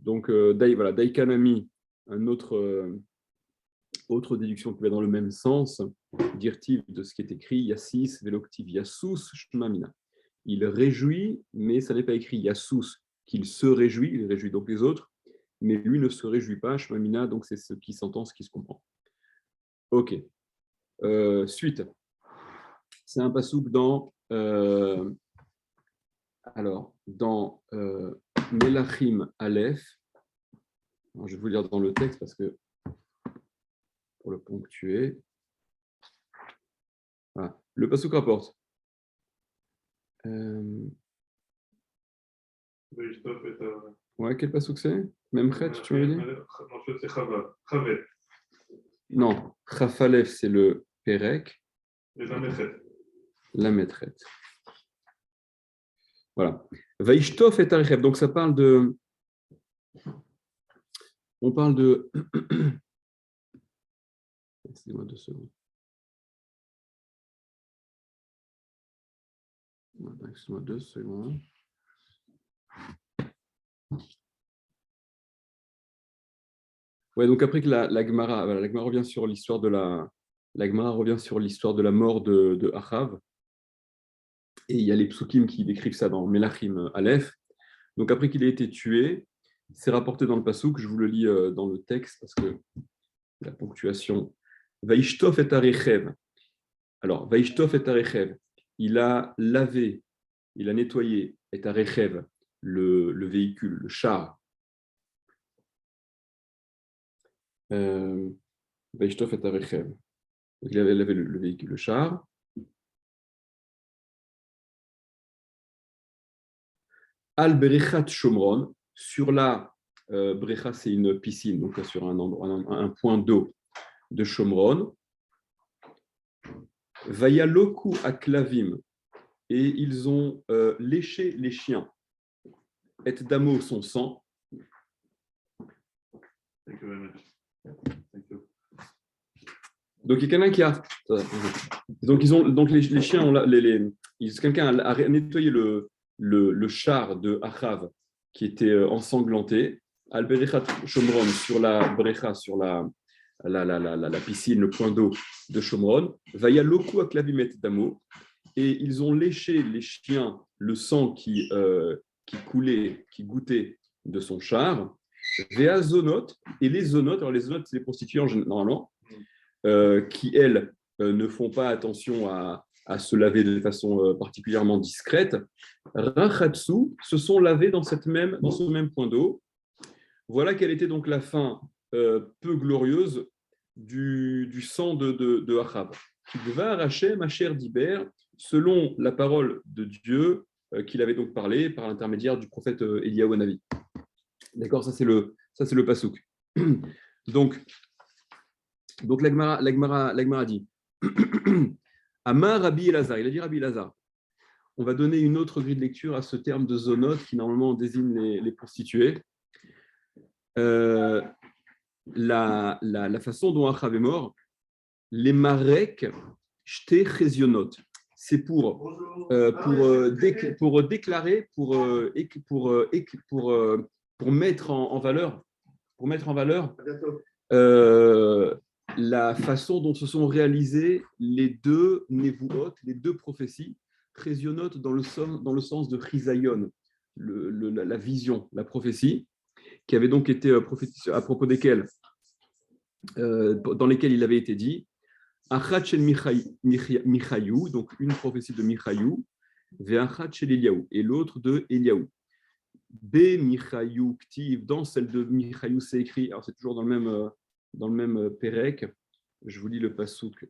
Donc, voilà, Daikanami, un autre déduction qui va dans le même sens, dirtiv de ce qui est écrit, Yassis, Veloctiv, Yasus, Shmamina. Il réjouit, mais ça n'est pas écrit Yasus, qu'il se réjouit, il réjouit donc les autres, mais lui ne se réjouit pas, Shmamina, donc c'est ce qui s'entend, ce qui se comprend. Ok. Suite. C'est un pasouk dans Melachim Aleph. Alors, je vais vous lire dans le texte parce que pour le ponctuer. Voilà. Le pasouk rapporte. Ouais, quel pasouk c'est? Même chet, tu m'avais dit? C'est Chavet. Non, Chafalef, c'est le Perek. Et la Metret. La Metret. Voilà. Vaishtof et Arichev. Donc ça parle de. On parle de. Excusez-moi 2 secondes. Excusez-moi 2 secondes. Ouais, donc après que la Gemara, voilà, la Gemara revient sur l'histoire de la Gemara revient sur l'histoire de la mort de Achav. Et il y a les psukim qui décrivent ça dans Melachim Aleph. Donc après qu'il ait été tué, c'est rapporté dans le pasuk, je vous le lis dans le texte parce que la ponctuation. Vaishtof et Arechev. Alors, Vaishtof et Arechev, il a lavé, il a nettoyé et Arechev, le véhicule, le char. Vaishtof et Arechev. Il avait lavé le véhicule, le char. Al Berechat Shomron, sur la Brecha, c'est une piscine, donc sur un point d'eau de Shomron. Vayaloku Aklavim, et ils ont léché les chiens. Et Damo, son sang. Donc il y a quelqu'un qui a. Donc les chiens ont quelqu'un a nettoyé le char de Achav qui était ensanglanté. Al-Berechat Shomron sur la brecha, sur la piscine, le point d'eau de Shomron. Vaya loku aklavimet damo, et ils ont léché les chiens le sang qui coulait, qui goûtait de son char. Vea zonot, et les zonotes, alors les zonotes c'est les prostituées normalement, qui elles ne font pas attention à se laver de façon particulièrement discrète. Rachatsu se sont lavés dans ce même point d'eau. Voilà quelle était donc la fin peu glorieuse du sang de Achav. Kidvar Hashem Asher Diber, selon la parole de Dieu qu'il avait donc parlé par l'intermédiaire du prophète Eliyahu Hanavi. D'accord, ça c'est le pasouk. Donc la Gemara dit Amar Rabbi Elazar, il a dit Rabbi Elazar. On va donner une autre grille de lecture à ce terme de zonot qui normalement désigne les prostituées. La façon dont Achav est mort, les marek shte chezionot, c'est pour déclarer, pour mettre en valeur, la façon dont se sont réalisées les deux nevuot, les deux prophéties, chezionot dans le sens de chisayon, la vision, la prophétie, qui avait donc été prophétisée, à propos desquelles, dans lesquelles il avait été dit Achat shel Michayu, donc une prophétie de Michayu, ve'achat shel Eliyahu, et l'autre de Eliyahu. Be Michayu Ktiv, dans celle de Michayu, c'est écrit, alors c'est toujours dans le même Pérec. Je vous lis le pasouk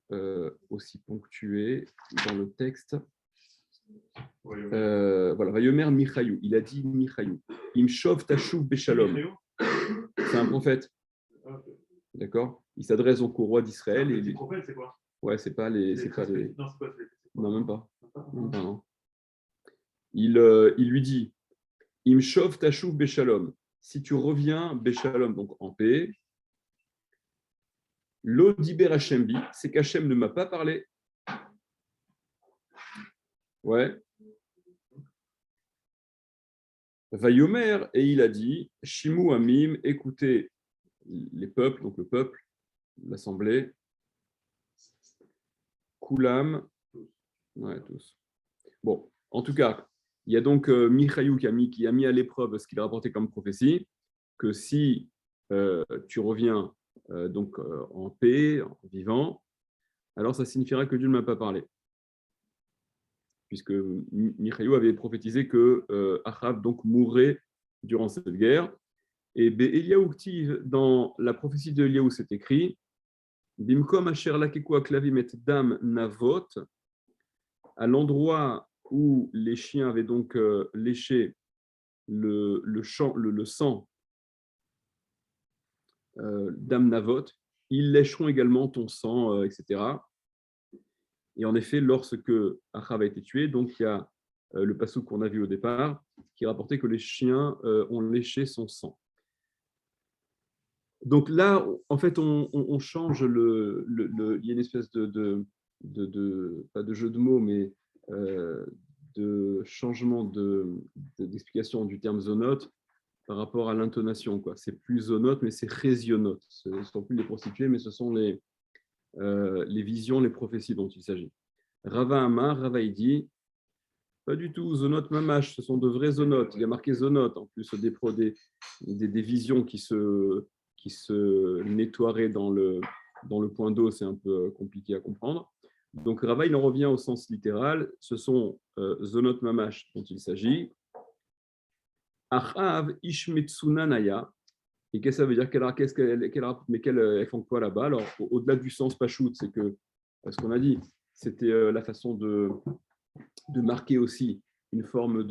aussi ponctué dans le texte. Voilà, Vayomer Michayu, il a dit Michayu. Imshov Tashuv Beshalom. C'est un prophète. D'accord? Il s'adresse donc au roi d'Israël. Les prophètes, c'est quoi? Ouais, c'est pas les. Non, c'est pas les. Non, même pas. Non. Il lui dit Imshov Tashuv Beshalom. Si tu reviens, Beshalom, donc en paix. L'Odiber Hashembi, c'est qu'Hachem ne m'a pas parlé. Ouais. Vayomer, et il a dit, Shimu Amim, écoutez les peuples, donc le peuple, l'assemblée, Kulam, ouais, tous. Bon, en tout cas, il y a donc Michaïou qui a mis à l'épreuve ce qu'il a rapporté comme prophétie, que si tu reviens en paix, en vivant, alors ça signifiera que Dieu ne m'a pas parlé. Puisque Michaïou avait prophétisé que Achav donc mourrait durant cette guerre. Et Eliaou, dans la prophétie de Eliaou, c'est écrit Bimkom asher lakeku aklavim et dam navot, à l'endroit où les chiens avaient donc léché le sang dam navot, ils lécheront également ton sang, etc. Et en effet, lorsque Achav a été tué, donc il y a le passouk qu'on a vu au départ, qui rapportait que les chiens ont léché son sang. Donc là, en fait, on change il y a une espèce pas de jeu de mots, mais de changement d'explication du terme zonote par rapport à l'intonation. C'est plus zonote, mais c'est résionote. Ce ne sont plus les prostituées, mais ce sont les visions, les prophéties dont il s'agit. Rava Amar, Rava il dit, pas du tout, zonote mamash, ce sont de vrais zonotes. Il y a marqué zonote, en plus des visions qui se nettoieraient dans le point d'eau, c'est un peu compliqué à comprendre. Donc Rava, il en revient au sens littéral, ce sont zonot mamash dont il s'agit. Achav ishmetsunanaya. Et qu'est-ce que ça veut dire? Elles font quoi là-bas? Alors, au-delà du sens pachout, c'est que, ce qu'on a dit, c'était la façon de marquer aussi une forme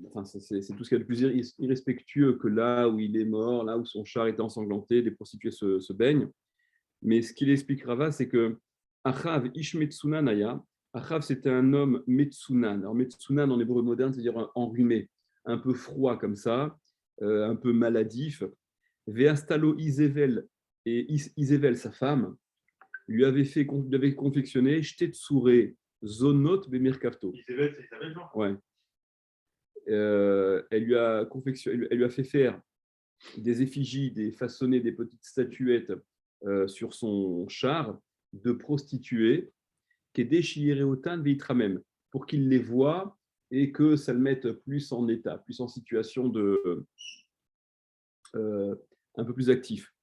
enfin, c'est tout ce qu'il y a de plus irrespectueux que là où il est mort, là où son char était ensanglanté, les prostituées se baignent. Mais ce qu'il explique Rava, c'est que Achav ish metsunanaya, Achav c'était un homme metsunan. Alors metsunan en hébreu moderne, c'est-à-dire enrhumé, un peu froid comme ça, un peu maladif. Veastalo Isével, et Isével, sa femme, lui avait confectionné Shtetsuré Zonot Bemirkafto. Isabelle, c'est Isabelle, non? Ouais. Elle lui a fait faire des effigies, façonner des petites statuettes sur son char de prostituées, qui est déchiré autant même, pour qu'il les voie et que ça le mette plus en état, plus en situation un peu plus actif.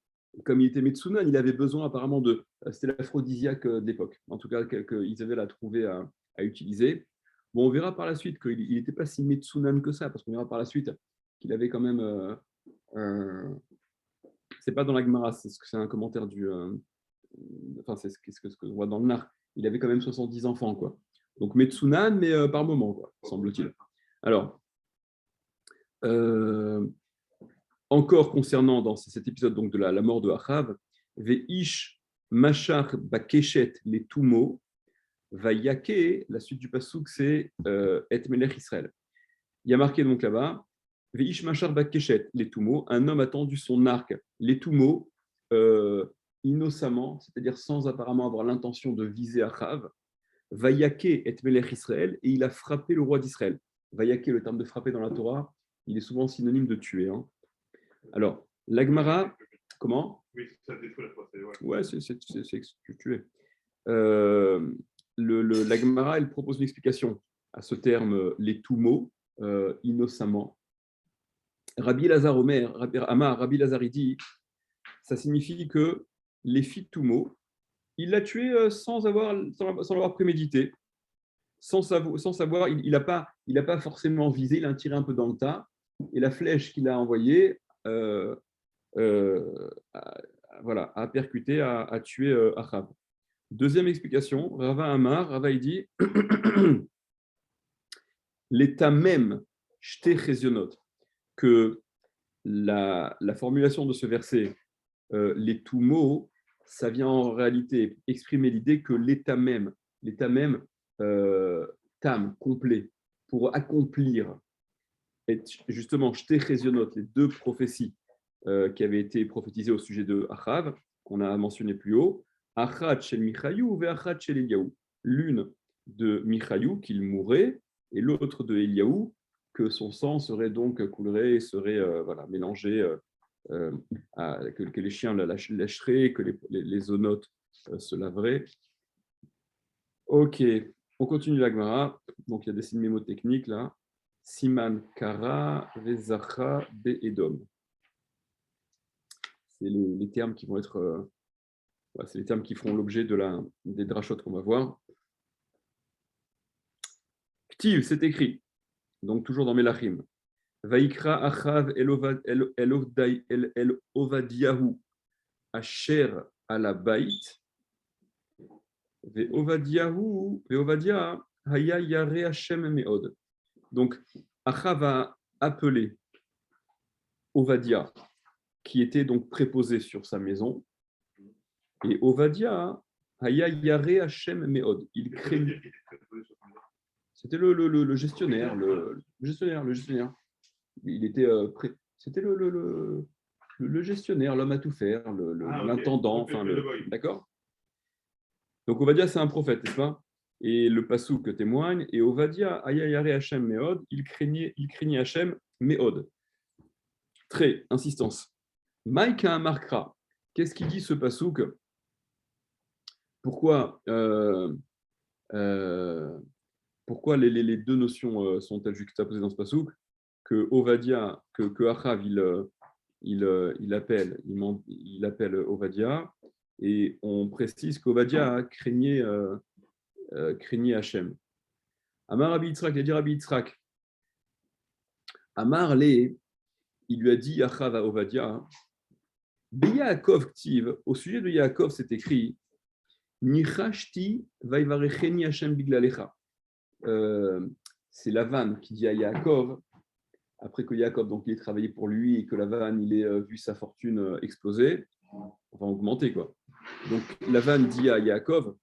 Comme il était Metsunan, il avait besoin apparemment c'était l'aphrodisiaque de l'époque, en tout cas qu'Isabelle a trouvé à utiliser. Bon, on verra par la suite qu'il n'était pas si Metsunan que ça, parce qu'on verra par la suite qu'il avait quand même c'est pas dans la Gemara, c'est un commentaire enfin, c'est ce que on voit dans le Nar. Il avait quand même 70 enfants, quoi. Donc Metsunan, mais par moment, quoi, semble-t-il. Alors, encore concernant dans cet épisode donc de la mort de Achav, Veish Machar Bakeshet les Tumo, Vayake, la suite du passouk, c'est Et Melech Israël. Il y a marqué donc là-bas, Veish Machar Bakeshet les Tumo, un homme a tendu son arc, les Tumo, innocemment, c'est-à-dire sans apparemment avoir l'intention de viser Achav, Vayake Et Melech Israël, et il a frappé le roi d'Israël. Vayake, le terme de frapper dans la Torah, il est souvent synonyme de tuer. Alors, l'Agmara, comment? Oui, ça détruit la procédé. Ouais, c'est tuer. L'Agmara, elle propose une explication à ce terme, les tout mots, innocemment. Rabbi Lazar Omer, Rabbi Lazar, il dit, ça signifie que les filles de tout mot, il l'a tué sans l'avoir prémédité, sans savoir, il n'a pas forcément visé, il a tiré un peu dans le tas, et la flèche qu'il a envoyée, a percuté, a tué Achav. Deuxième explication, Rava Amar, Rava il dit l'état même, shte chezionot, que la formulation de ce verset, les tout mots, ça vient en réalité exprimer l'idée que l'état même, tam, complet, pour accomplir, et justement, shte chezionot, les deux prophéties qui avaient été prophétisées au sujet de Achav, qu'on a mentionné plus haut, Achat shel Michaïou et Achat shel Eliaou. L'une de Michaïou, qu'il mourrait, et l'autre de Eliaou, que son sang serait donc coulerait et serait voilà, mélangé, que les chiens lâcheraient, que les zoonotes se laveraient. Ok, on continue la Gemara. Donc il y a des signes mémotechniques là. Siman Kara Vezacha Be'edom. C'est les termes qui vont être, c'est les termes qui feront l'objet des drashot qu'on va voir. Ktiv, c'est écrit. Donc toujours dans Melachim. Vaikra Achav El Ovadiahu Asher ala Bait. Ve Ovadia Haya Yare Hashem Meod. Donc Achav a appelé Ovadia, qui était donc préposé sur sa maison. Et Ovadia Haya Yare Hashem Meod. Il craignait. C'était le gestionnaire, le gestionnaire. Il était c'était le gestionnaire, l'homme à tout faire, l'intendant, okay. enfin d'accord. Donc Ovadia c'est un prophète, n'est-ce pas? Et le passouk témoigne. Et Ovadia Aya Yare Hashem Meod, il craignait Hashem Meod. Très insistance. Maïka Markra. Qu'est-ce qu'il dit ce passouk? Pourquoi pourquoi les deux notions sont-elles juxtaposées dans ce passouk? Que Ovadia, que Achav, il appelle Ovadia, et on précise qu'Ovadia craignait Hachem. Amar Rabbi Yitzhak, il a dit Rabbi Yitzhak. Amar il lui a dit Achav à Ovadia, Yaakov Ktiv, au sujet de Yaakov, c'est écrit Nichashti vaivarecheni Hachem biglalecha. C'est Lavan qui dit à Yaakov, après que Yaakov donc, il ait travaillé pour lui et que Lavan il ait vu sa fortune exploser, enfin augmenter quoi. Donc Lavan dit à Yaakov,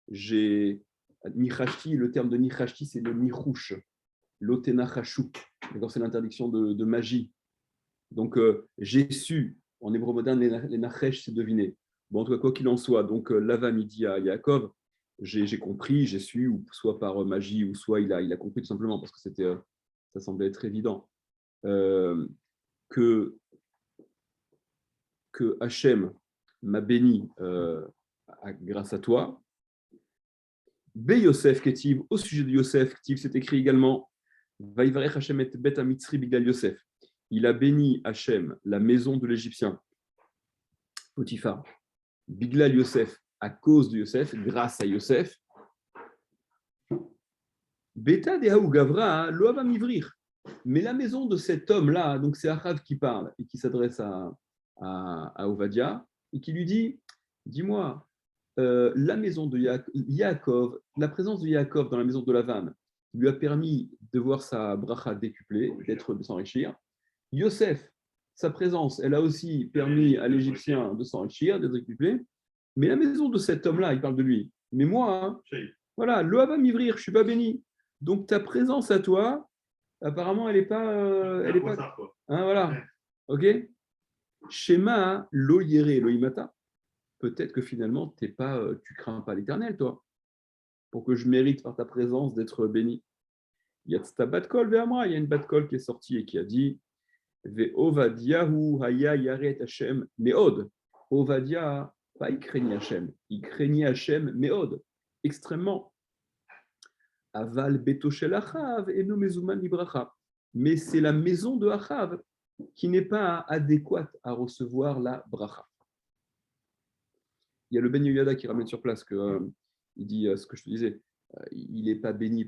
j'ai Nichashti, le terme de Nichashti c'est le Nichouch, l'Otenachashuk, c'est l'interdiction de magie. Donc j'ai su, en hébreu moderne les Nachesh c'est deviner. Bon en tout cas quoi qu'il en soit, donc Lavan il dit à Yaakov, j'ai compris, j'ai su, ou soit par magie, ou soit il a compris tout simplement parce que ça semblait être évident. Que Hachem m'a béni grâce à toi. Be Yosef Ketiv, au sujet de Yosef Ketiv, c'est écrit également Vaivarech Hachem et Bet Amitzri Bigal Yosef. Il a béni Hachem, la maison de l'Égyptien, Potiphar, Biglal Yosef, à cause de Yosef, grâce à Yosef. Beta Dehaou Gavra, Loava Mivrir. Mais la maison de cet homme-là, donc c'est Achav qui parle et qui s'adresse à Ovadia et qui lui dit, dis-moi, la maison de Yaakov, la présence de Yaakov dans la maison de Lavan lui a permis de voir sa bracha décuplée, de s'enrichir. Yosef, sa présence, elle a aussi permis à l'Égyptien de s'enrichir, d'être décuplé. Mais la maison de cet homme-là, il parle de lui. Mais moi, voilà, Loava Mivrir, je ne suis pas béni. Donc ta présence à toi, apparemment, elle n'est pas. Hein, voilà. Ok. Schéma lo yere lo imata. Peut-être que finalement, tu crains pas l'Éternel, toi, pour que je mérite par ta présence d'être béni. Il y a ta batkol vers moi. Il y a une batkol qui est sortie et qui a dit Ve Ovadiahu haya yaret Hashem meod. Ovadia, pas il craignait Hashem. Il craignait Hashem meod, extrêmement. Aval beto shel Achav et no mezuman libracha. Mais c'est la maison de Achav qui n'est pas adéquate à recevoir la bracha. Il y a le Ben Yehoyada qui ramène sur place que il dit ce que je te disais, il n'est pas béni,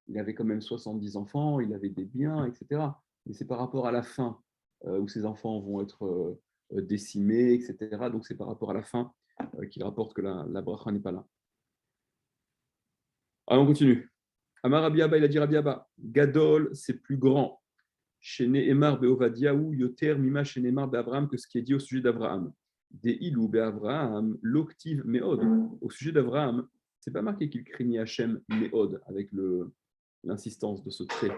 il avait quand même 70 enfants, il avait des biens, etc. Mais c'est par rapport à la fin où ses enfants vont être décimés, etc. Donc c'est par rapport à la fin qu'il rapporte que la bracha n'est pas là. Allez, on continue. Amar Rabbi Abba, il a dit Rabbi Abba, Gadol, c'est plus grand. Chez Nehemar be'Ovadiahu, Yoter mima chez Nehemar be'Avraham, que ce qui est dit au sujet d'Avraham. Des ilou be'Avraham, l'octive meod. Au sujet d'Avraham, c'est pas marqué qu'il craignait Hachem meod, avec l'insistance de ce trait.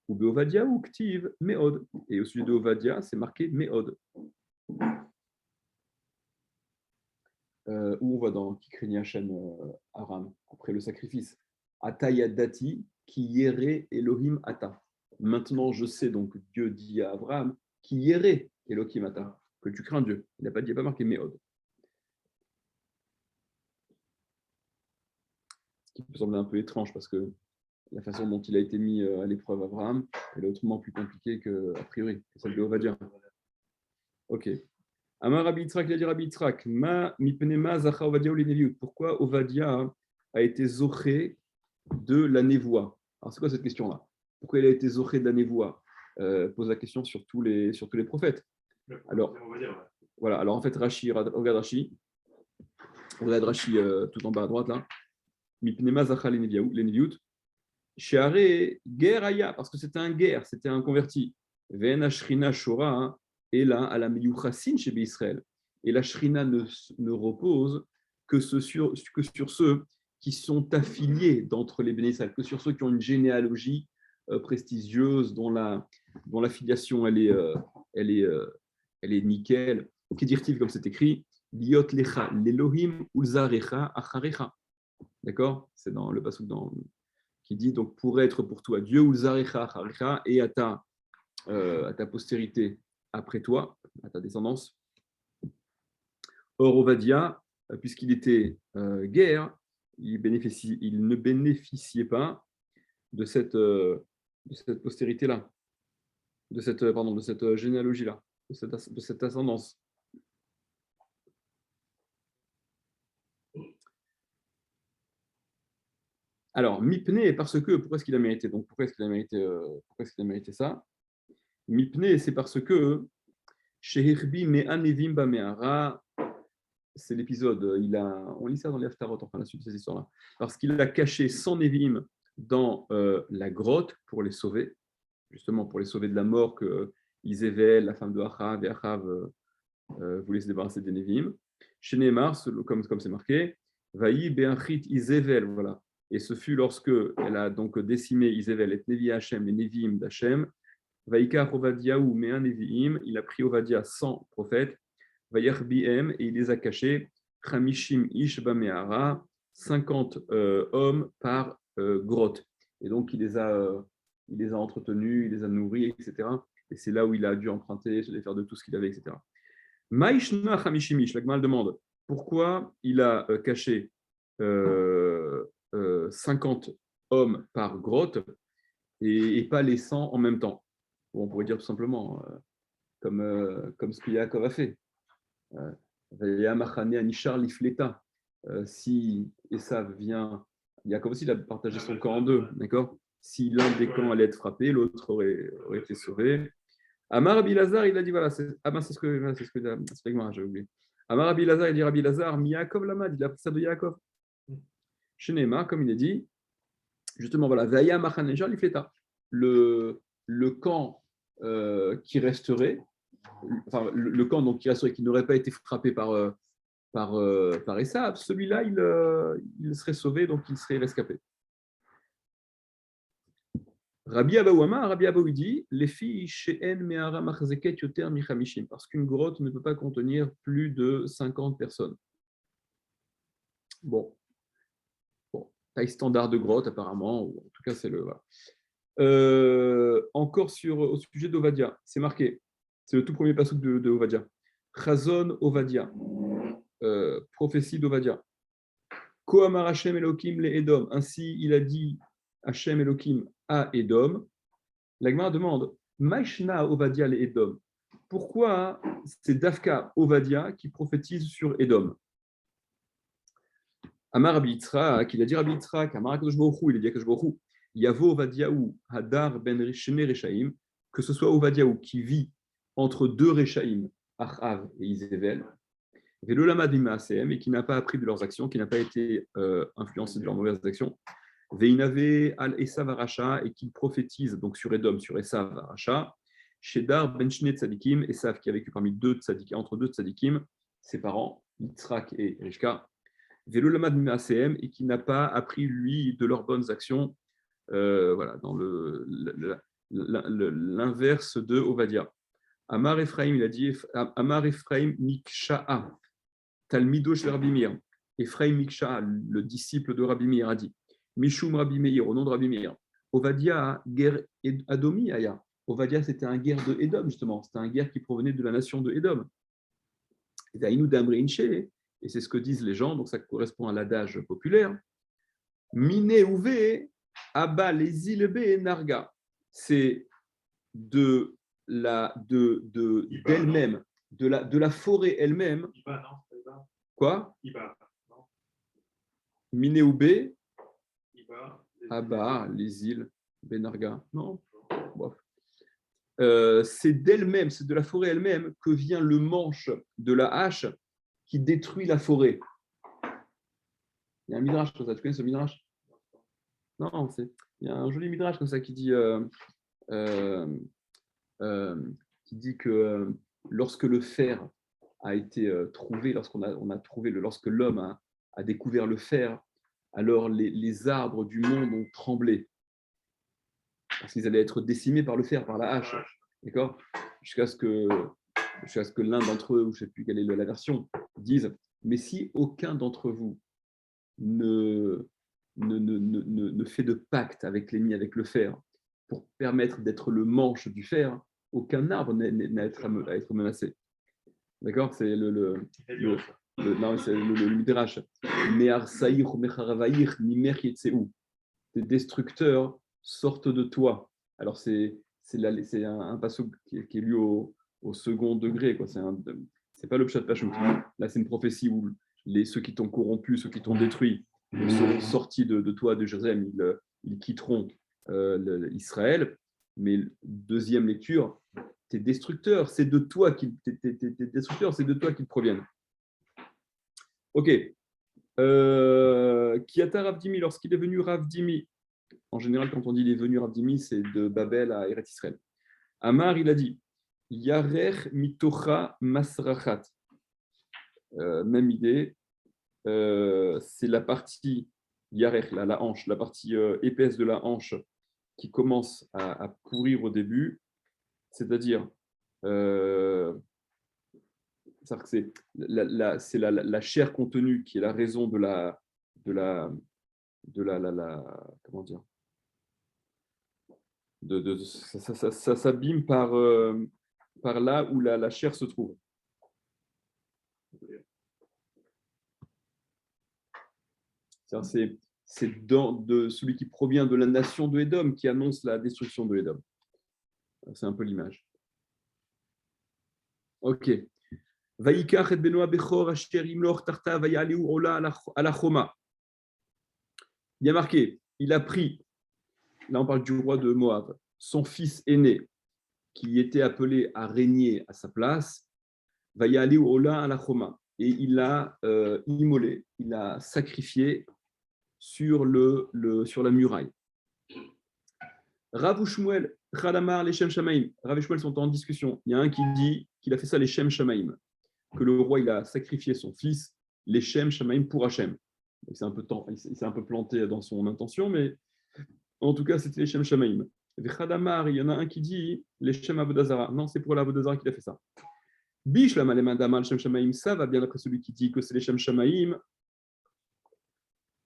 Ou be'Ovadiahu, octive meod. Et au sujet d'Ovadia, c'est marqué meod. Où on voit dans qui craignait Hachem Aram, après le sacrifice. Ata yadati ki yere Elohim ata. Maintenant, je sais, donc Dieu dit à Abraham, qui irait Elohim ata, que tu crains Dieu. Il n'y a pas marqué Méod. Ce qui peut sembler un peu étrange parce que la façon dont il a été mis à l'épreuve Abraham, elle est autrement plus compliquée qu'a priori, que celle de Ovadia. Ok. Amar Rabbi Yitzhak, il a dit Rabbi Yitzhak, ma mipnema zacha Ovadia ou les pourquoi Ovadia a été zoché de la névoie? Alors, c'est quoi cette question-là? Pourquoi il a été zoché de la névoie? Pose la question sur tous les prophètes. Alors, voilà. Alors, en fait, regarde Rashi tout en bas à droite, là. Mipnema zacha les neviut. Sheare Geraya, parce que c'était un guerre, c'était un converti. Ven Ashrina Shora, et là, à la Meyuchasin chez Israël. Et la Shrina ne repose que sur ceux qui sont affiliés d'entre les Bénéssal, que sur ceux qui ont une généalogie prestigieuse, dont la filiation elle est nickel. Qui dit-il comme c'est écrit? Liot lecha l'Elohim ulzarecha acharecha. D'accord? C'est dans le passage qui dit donc pour être pour toi Dieu ulzarecha acharecha et à ta postérité après toi, à ta descendance. Or, Ovadia, puisqu'il était guerre, il ne bénéficiait pas de cette postérité-là, de cette généalogie-là, de cette ascendance. Alors, Mipné, parce que, pourquoi est-ce qu'il a mérité? Donc, pourquoi est-ce qu'il a mérité ça? Mipné, c'est parce que chez Hirbi Me'anevim Bameara, c'est l'épisode, on lit ça dans les Haftarot, enfin la suite de cette histoire-là, parce qu'il a caché 100 Nevim dans la grotte pour les sauver, justement pour les sauver de la mort que Izével, la femme de Achav, et Achav voulait se débarrasser des Nevim. Chez Neymar, comme c'est marqué, Vaï Be'achit Izével, voilà. Et ce fut lorsque elle a donc décimé Izével et Nevi Hachem, les Nevim d'Hachem, Vaïkar Ovadiaou Me'an Neviim, il a pris Ovadia 100 prophètes, Vayarbihem, et il les a cachés, Khamishim Ish Bameara, 50 hommes par grotte. Et donc, il les a entretenus, il les a nourris, etc. Et c'est là où il a dû emprunter, se défaire de tout ce qu'il avait, etc. Maïshna Khamishim Ish, la Gemara demande pourquoi il a caché 50 hommes par grotte et pas les 100 en même temps. Bon, on pourrait dire tout simplement, comme ce que Yaakov a fait. Si Esav vient, Yaakov aussi il a partagé son camp en deux, d'accord? Si l'un des camps allait être frappé, l'autre aurait été sauvé. Amar Rabbi Lazar, il a dit voilà, c'est ce que j'ai oublié. Amar Rabbi Lazar, il dit Rabbi Lazar, mi Yaakov Lamad, il a pris ça de Yaakov. Chez Neymar, comme il a dit, justement, voilà, Vaya Machaneja Lifleta, le camp qui resterait, enfin, le camp donc, qui resterait, qui n'aurait pas été frappé par Esav, celui-là, il serait sauvé, donc il serait rescapé. Rabbi Abaou Amar, Rabbi Abaou dit les filles she'en me'ara machzeket yoter michamishim, parce qu'une grotte ne peut pas contenir plus de 50 personnes. Bon, taille standard de grotte apparemment, ou en tout cas c'est le. Voilà. Encore au sujet d'Ovadia, c'est marqué, c'est le tout premier passage de Ovadia. Chazon Ovadia, prophétie d'Ovadia. Koamar Hashem Elohim le Edom, ainsi il a dit Hashem Elohim à Edom. La Gemara demande Maishna Ovadia le Edom. Pourquoi c'est Dafka Ovadia qui prophétise sur Edom? Amar Rabbi Yitzhak, il a dit Rabbi Yitzhak, Amar Akadosh Baruch Hu, il a dit Akadosh Baruch Hu, Yavo Ovadiaou Hadar ben Shene Rechaim, que ce soit Ovadiaou qui vit entre deux Rechaim, Achav et Izével, et qui n'a pas appris de leurs actions, qui n'a pas été influencé de leurs mauvaises actions, Veinave al Esav Aracha, et qui prophétise donc sur Edom, sur Esav Aracha, Shedar ben Shne Tzadikim, Esav qui a vécu parmi entre deux Tzadikim, ses parents, Yitzhak et Rishka, Velolamad Maasehem, et qui n'a pas appris lui de leurs bonnes actions, voilà, dans l'inverse de Ovadia. Amar Ephraim, il a dit Amar Ephraim Miksha'a, Talmido shel Rabbi Meir. Ephraim Miksha'a, le disciple de Rabbi Meir, a dit Mishum Rabbi Meir, au nom de Rabbi Meir. Ovadia, guerre Adomi, Aya. Ovadia, c'était un guerre de Édom, justement. C'était un guerre qui provenait de la nation de Édom. Et c'est ce que disent les gens, donc ça correspond à l'adage populaire. Mine Uve, Abba, les îles B, Narga. C'est d'elle-même, de la forêt elle-même. Iba, non, c'est pas Iba. Quoi? Iba, non. Mine Uve, Iba. Abba, les îles Benarga. Non. Bref. C'est d'elle-même, c'est de la forêt elle-même que vient le manche de la hache qui détruit la forêt. Il y a un midrash comme ça. Tu connais ce midrash? Non, il y a un joli midrash comme ça qui dit, que lorsque le fer a été trouvé, lorsque l'homme a découvert le fer, alors les arbres du monde ont tremblé parce qu'ils allaient être décimés par le fer, par la hache. D'accord? Jusqu'à ce que l'un d'entre eux, ou je ne sais plus quelle est la version, dise mais si aucun d'entre vous ne fait de pacte avec l'ennemi, avec le fer, pour permettre d'être le manche du fer, aucun arbre n'a à être menacé. D'accord? C'est le midrash. Tes destructeurs sortent de toi. Alors, c'est un passage qui est lu au second degré. C'est pas le pshat Pachout. Là, c'est une prophétie où ceux qui t'ont corrompu, ceux qui t'ont détruit, seront sortis de toi, de Jérusalem. Ils quitteront Israël. Mais deuxième lecture, tes destructeurs, c'est de toi qu'ils proviennent. Ok. Kiata Ravdimi, lorsqu'il est venu Ravdimi, en général, quand on dit il est venu Ravdimi, c'est de Babel à Eretz Israël. Amar, il a dit Yarer mitocha masrachat. Même idée. C'est la partie Yarer, la hanche, la partie épaisse de la hanche qui commence à pourrir au début. C'est-à-dire, c'est la chair contenue qui est la raison de la comment dire, ça s'abîme par là où la chair se trouve. C'est celui qui provient de la nation de Édom qui annonce la destruction de Édom. C'est un peu l'image. Ok. Vaikach et Benoa Bechor Asher Imloch Tarta Vayaliu Ola ala Choma. Il y a marqué, il a pris, là on parle du roi de Moab, son fils aîné, qui était appelé à régner à sa place, Vayaliu Ola ala Choma. Et il l'a immolé, il l'a sacrifié sur la muraille. Rav Shmuel, Khadamar, les Shem Shamaim. Rav et Shmuel sont en discussion. Il y a un qui dit qu'il a fait ça les Shem Shamaim, que le roi il a sacrifié son fils, les Shem Shamaim pour Hachem. Il s'est un peu planté dans son intention, mais en tout cas, c'était les Shem Shamaim. Khadamar, il y en a un qui dit les Shem Avodazara. Non, c'est pour l'Avodazara qu'il a fait ça. Bishlam Alemadama, le Shem Shamaim, ça va bien d'après celui qui dit que c'est les Shem Shamaim.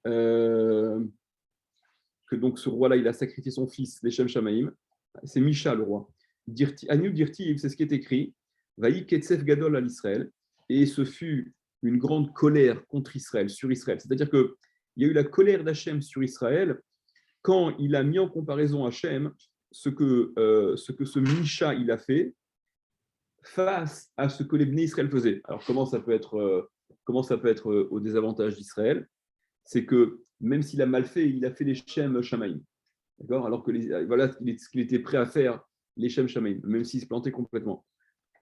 Que donc ce roi-là, il a sacrifié son fils, les Shem Shamaim. C'est Misha, le roi. Anu Dirti, c'est ce qui est écrit. Vaï Ketsef Gadol à l'Israël. Et ce fut une grande colère contre Israël, sur Israël. C'est-à-dire qu'il y a eu la colère d'Hachem sur Israël quand il a mis en comparaison Hachem ce que ce Misha il a fait face à ce que les Bnei Israël faisaient. Alors comment ça peut être au désavantage d'Israël? C'est que même s'il a mal fait, il a fait les Shem Shamaim. D'accord? Alors que voilà ce qu'il était prêt à faire, les Shem Shamaim, même s'il se plantait complètement.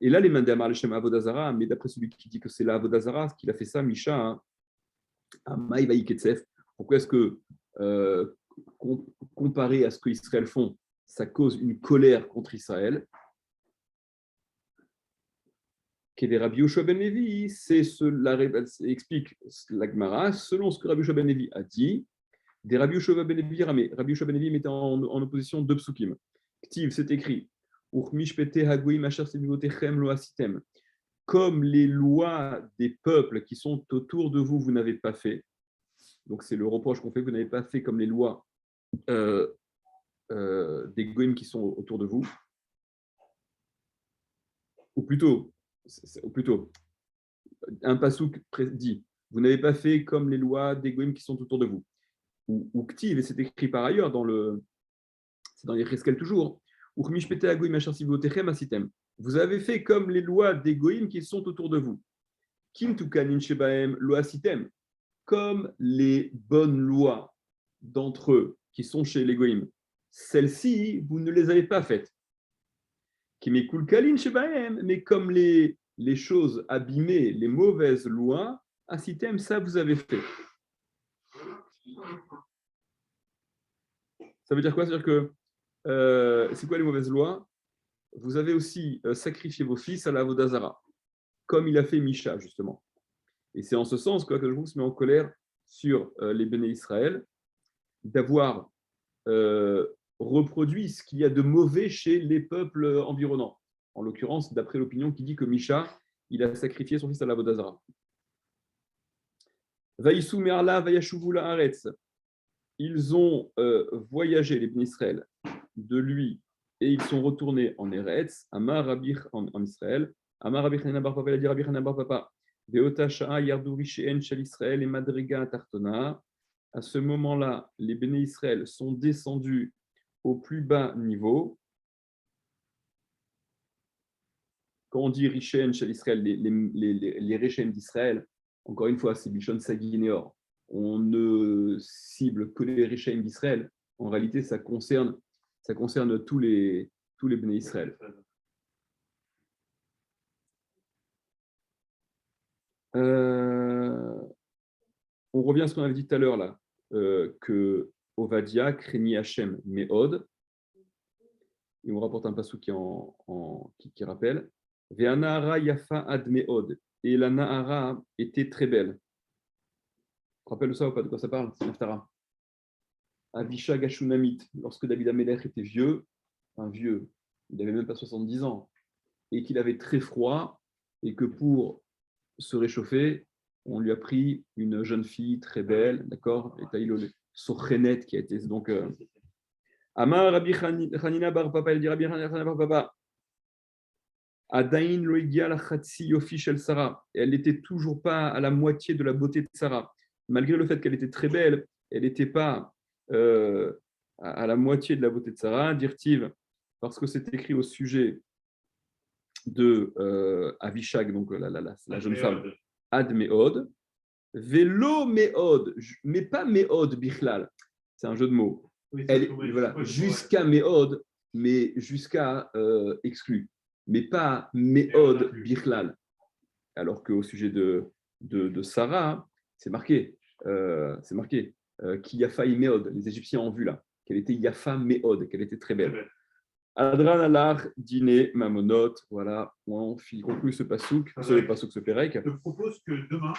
Et là, les Mandamar, les Shem Avodazara, mais d'après celui qui dit que c'est la Avodazara, qu'il a fait ça, Misha, à Maïvaï Ketsef. Pourquoi est-ce que, comparé à ce qu'Israël font, ça cause une colère contre Israël? Des Rabbi Yoshua ben Levi, explique la Gemara, selon ce que Rabbi Yoshua ben Levi a dit, des Rabbi Yoshua ben Levi ramé. Rabbi Yoshua ben Levi mettait en opposition deux psukim. Ktiv, c'est écrit, comme les lois des peuples qui sont autour de vous, vous n'avez pas fait. Donc c'est le reproche qu'on fait, vous n'avez pas fait comme les lois des goïms qui sont autour de vous, ou plutôt un pasouk dit, vous n'avez pas fait comme les lois des goïms qui sont autour de vous. Ou ktiv, et c'est écrit par ailleurs c'est dans les Cheskel toujours. Vous avez fait comme les lois des goïms qui sont autour de vous. Kintukanin shebaem loasitem, comme les bonnes lois d'entre eux qui sont chez les goïms. Celles-ci, vous ne les avez pas faites. Kimekulkalin shebaem, mais comme les choses abîmées, les mauvaises lois, asitem, ça vous avez fait. Ça veut dire quoi? C'est-à-dire que c'est quoi les mauvaises lois? Vous avez aussi sacrifié vos fils à la Vodazara, comme il a fait Misha, justement. Et c'est en ce sens que je se met en colère sur les Béné Israël d'avoir reproduit ce qu'il y a de mauvais chez les peuples environnants. En l'occurrence, d'après l'opinion qui dit que Misha, il a sacrifié son fils à la Vodazara. Vaïsou Merla, Vayashuvula Aretz. Ils ont voyagé, les Béné Israël, de lui, et ils sont retournés en Eretz, Amar Rabbi en Israël. Amar Rabbi Hanina bar Papa, il a dit Rabbi Hanina bar Papa. Beota Sha'a Yardu Rishéen Shel Israël et Madriga Tartona. À ce moment-là, les Béné Israël sont descendus au plus bas niveau. Quand on dit Rishéen Shel Israël, les Rishéen d'Israël, encore une fois, c'est Bishon Saginéor. On ne cible que les Rishéen d'Israël. En réalité, ça concerne tous les Béné Israël. On revient à ce qu'on avait dit tout à l'heure là, que Ovadia craignit Hachem Meod. Et on rapporte un passou qui rappelle Ve'anahara yafa ad Meod. Et la Nahara était très belle. Tu te rappelles ça ou pas? De quoi ça parle? C'est Naftara. Avisha Gashunamit, lorsque David Amelech était vieux, il n'avait même pas 70 ans, et qu'il avait très froid, et que pour se réchauffer, on lui a pris une jeune fille très belle, d'accord, et Taïlo Sochenet, qui a été donc. Amar Rabbi Hanina bar Papa, il dit Rabbi Hanina bar Papa. Adain loigia la chatsi yofi shel Sarah. Elle n'était toujours pas à la moitié de la beauté de Sarah. Malgré le fait qu'elle était très belle, elle n'était pas à la moitié de la beauté de Sarah. Dirtiv, parce que c'est écrit au sujet de Avishag, donc la jeune femme, Ad Meod, Vélo Meod, mais pas Meod Bichlal, c'est un jeu de mots. Oui, voilà, jusqu'à Meod, mais jusqu'à exclu, mais pas Meod Bichlal. Alors qu'au sujet de Sarah, c'est marqué qui Yafa Meod, les Égyptiens ont vu là, qu'elle était Yafa Meod, qu'elle était très belle. Adran alar dîner mamonot, voilà, on conclut ce pasouk, ce pérec. Je propose que demain,